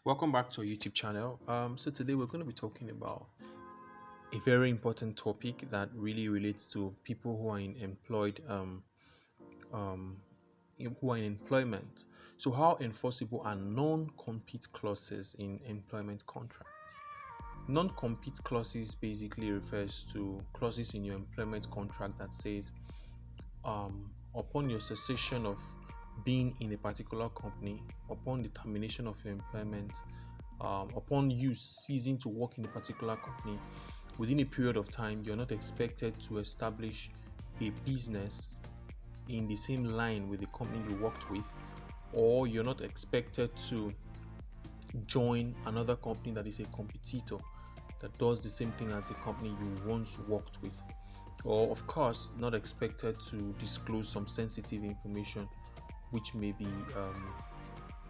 Welcome back to our YouTube channel. So today we're going to be talking about a very important topic that really relates to people who are um, who are in employment. So, how enforceable are non-compete clauses in employment contracts? Non-compete clauses basically refers to clauses in your employment contract that says, upon your cessation of being in a particular company, upon the termination of your employment, upon you ceasing to work in a particular company, within a period of time, you're not expected to establish a business in the same line with the company you worked with, or you're not expected to join another company that is a competitor that does the same thing as a company you once worked with, or of course not expected to disclose some sensitive information which may be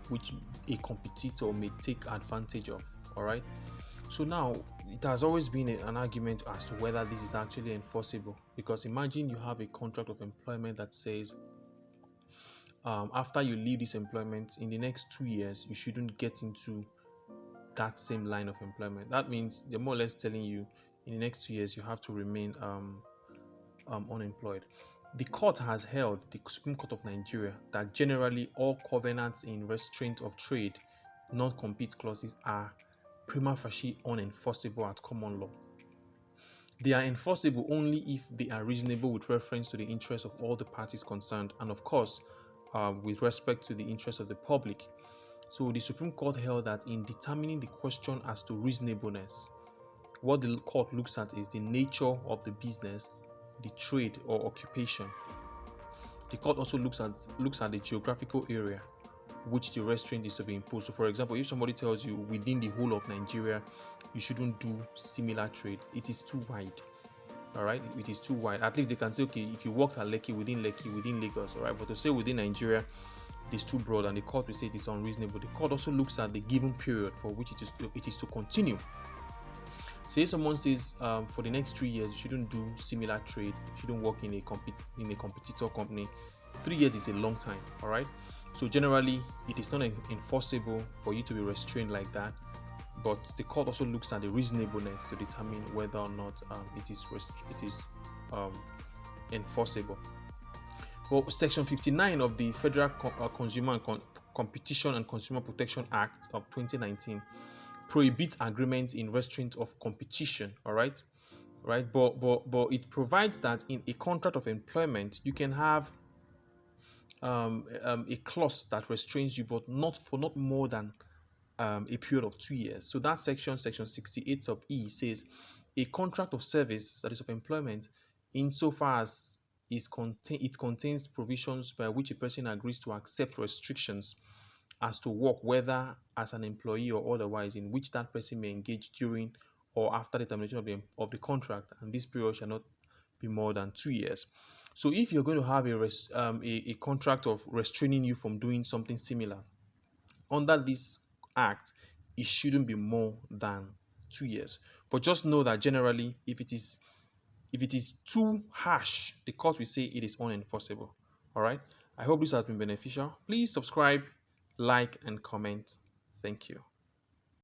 which a competitor may take advantage of. All right, so now it has always been an argument as to whether this is actually enforceable, because imagine you have a contract of employment that says, after you leave this employment in the next 2 years you shouldn't get into that same line of employment. That means they're more or less telling you in the next 2 years you have to remain unemployed. The court has held, the Supreme Court of Nigeria, that generally all covenants in restraint of trade, non-compete clauses, are prima facie unenforceable at common law. They are enforceable only if they are reasonable with reference to the interests of all the parties concerned, and of course, with respect to the interests of the public. So the Supreme Court held that in determining the question as to reasonableness, what the court looks at is the nature of the business, the trade or occupation. The court also looks at the geographical area which the restraint is to be imposed. So, for example, if somebody tells you within the whole of Nigeria you shouldn't do similar trade, it is too wide. All right, it is too wide. At least they can say, okay, if you worked at Lekki, within Lagos, all right. But to say within Nigeria, it is too broad, and the court will say it is unreasonable. The court also looks at the given period for which it is to continue. Say someone says, for the next 3 years you shouldn't do similar trade, you shouldn't work in a competitor company. 3 years is a long time, all right. So generally, it is not enforceable for you to be restrained like that. But the court also looks at the reasonableness to determine whether or not it is um, enforceable. Well, Section 59 of the Federal Consumer and Competition and Consumer Protection Act of 2019 prohibits agreements in restraint of competition. All right, right. But it provides that in a contract of employment you can have a clause that restrains you, but not more than a period of 2 years. So that section 68 of E says a contract of service, that is of employment, insofar as it contains provisions by which a person agrees to accept restrictions as to work, whether as an employee or otherwise, in which that person may engage during or after the termination of the contract, and this period shall not be more than 2 years. So if you're going to have a contract of restraining you from doing something similar under this act, it shouldn't be more than 2 years. But just know that generally, if it is too harsh, the court will say it is unenforceable. All right. I hope this has been beneficial. Please subscribe, like, and comment. Thank you.